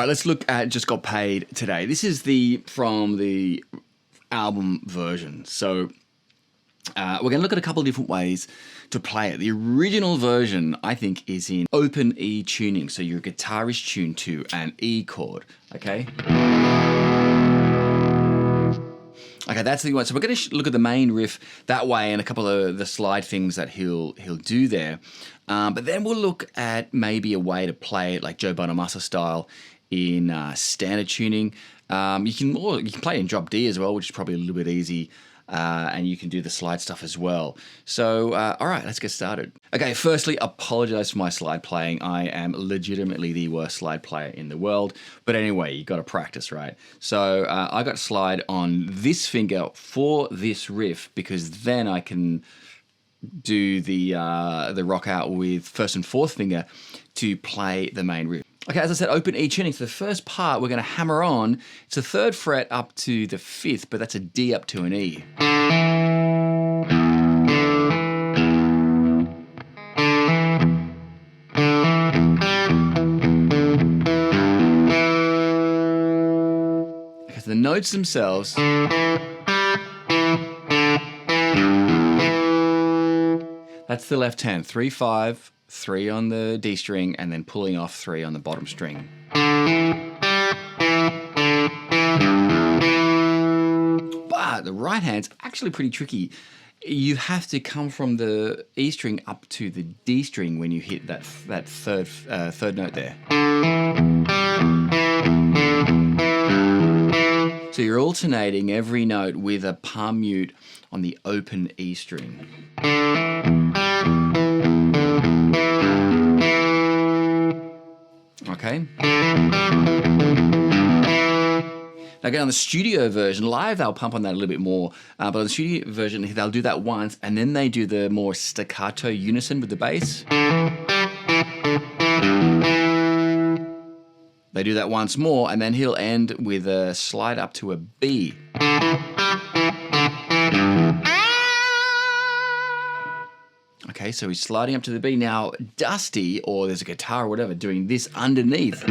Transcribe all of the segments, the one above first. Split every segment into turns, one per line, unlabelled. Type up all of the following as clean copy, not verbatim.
right, let's look at Just Got Paid today. This is from the album version. So we're going to look at a couple of different ways to play it. The original version, I think, is in open E tuning. So your guitar is tuned to an E chord, okay? Okay, that's the one. So we're going to look at the main riff that way and a couple of the slide things that he'll do there. But then we'll look at maybe a way to play it like Joe Bonamassa style in standard tuning. You can play it in drop D as well, which is probably a little bit easy. And you can do the slide stuff as well. So, all right, let's get started. Okay, firstly, apologize for my slide playing. I am legitimately the worst slide player in the world. But anyway, you got to practice, right? So I got slide on this finger for this riff because then I can do the rock out with first and fourth finger to play the main riff. Okay, as I said, open E tuning. So the first part we're going to hammer on. It's the 3rd fret up to the 5th, but that's a D up to an E. Okay, so the notes themselves. That's the left hand, 3, 5. 3 on the D string, and then pulling off 3 on the bottom string. But the right hand's actually pretty tricky. You have to come from the E string up to the D string when you hit that third note there. So you're alternating every note with a palm mute on the open E string. Okay. Now again, on the studio version, live they'll pump on that a little bit more, but on the studio version they'll do that once and then they do the more staccato unison with the bass. They do that once more and then he'll end with a slide up to a B. Okay, so he's sliding up to the B. Now, Dusty, or there's a guitar or whatever, doing this underneath.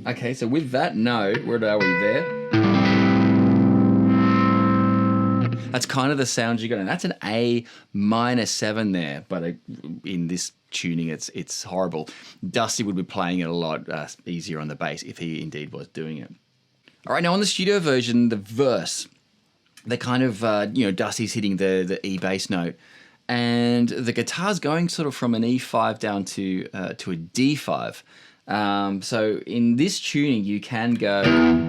Okay, so with that note, where are we there? That's kind of the sound you got, and that's an A minor 7 there, but in this tuning, it's horrible. Dusty would be playing it a lot easier on the bass if he indeed was doing it. All right, now on the studio version, the verse, they kind of, Dusty's hitting the E bass note, and the guitar's going sort of from an E5 down to a D5. So in this tuning, you can go,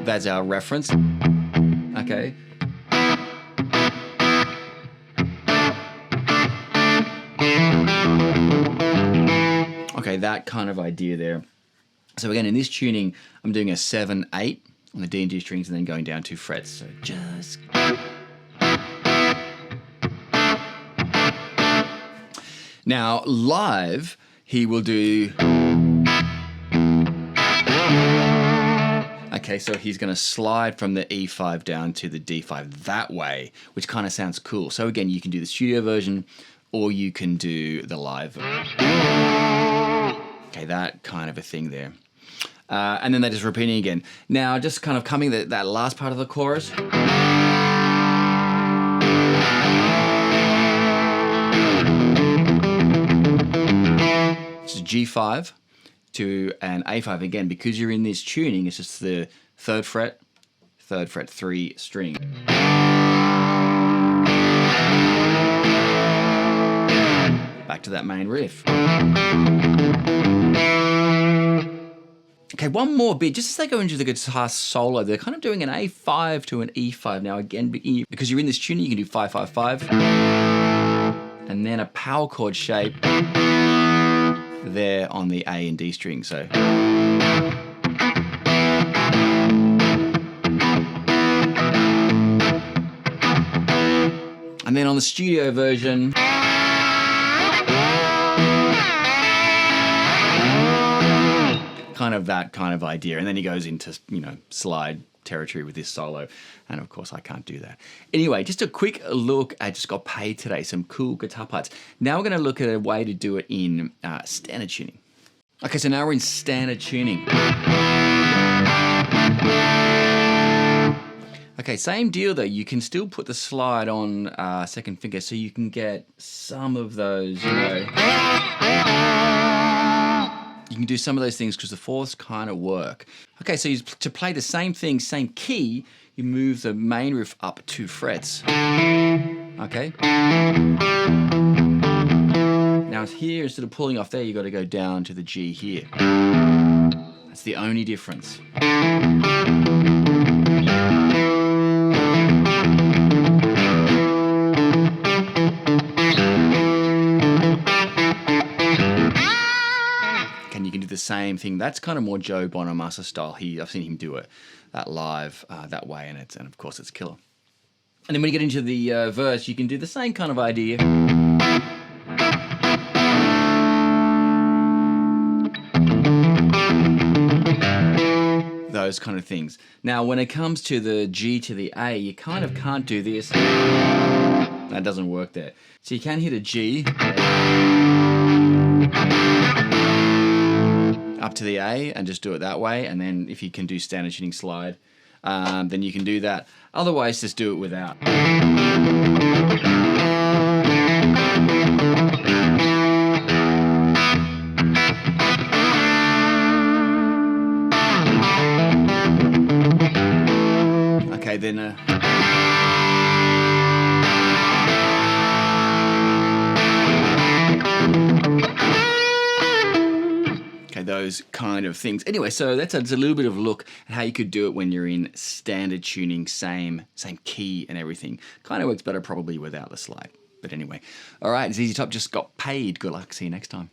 that's our reference, okay. Okay, that kind of idea there. So again, in this tuning, I'm doing a 7-8 on the D and G strings and then going down 2 frets. So just... Now, live, he will do... Okay, so he's going to slide from the E5 down to the D5 that way, which kind of sounds cool. So again, you can do the studio version or you can do the live version. Okay, that kind of a thing there. And then they're just repeating again. Now, just kind of coming that last part of the chorus. It's a G5 to an A5 again. Because you're in this tuning, it's just the 3rd fret, 3 string. Back to that main riff. Okay, one more bit, just as they go into the guitar solo, they're kind of doing an A5 to an E5. Now again, because you're in this tuning, you can do 5-5-5. And then a power chord shape there on the A and D string, so. And then on the studio version, kind of that kind of idea. And then he goes into, slide territory with this solo. And of course, I can't do that. Anyway, just a quick look at Just Got Paid today. Some cool guitar parts. Now we're going to look at a way to do it in standard tuning. Okay, so now we're in standard tuning. Okay, same deal though. You can still put the slide on second finger, so you can get some of those, you know. You can do some of those things because the fourths kind of work. Okay, so to play the same thing, same key, you move the main riff up 2 frets. Okay. Now here, instead of pulling off there, you got to go down to the G here. That's the only difference. And you can do the same thing. That's kind of more Joe Bonamassa style. I've seen him do it that live that way, and of course it's killer. And then when you get into the verse, you can do the same kind of idea. Those kind of things. Now, when it comes to the G to the A, you kind of can't do this. That doesn't work there. So you can hit a G up to the A and just do it that way. And then if you can do standard tuning slide, then you can do that. Otherwise, just do it without. Okay, then okay, those kind of things. Anyway, so that's a little bit of a look at how you could do it when you're in standard tuning, same key and everything. Kind of works better probably without the slide. But anyway, all right, ZZ Top just got paid. Good luck. See you next time.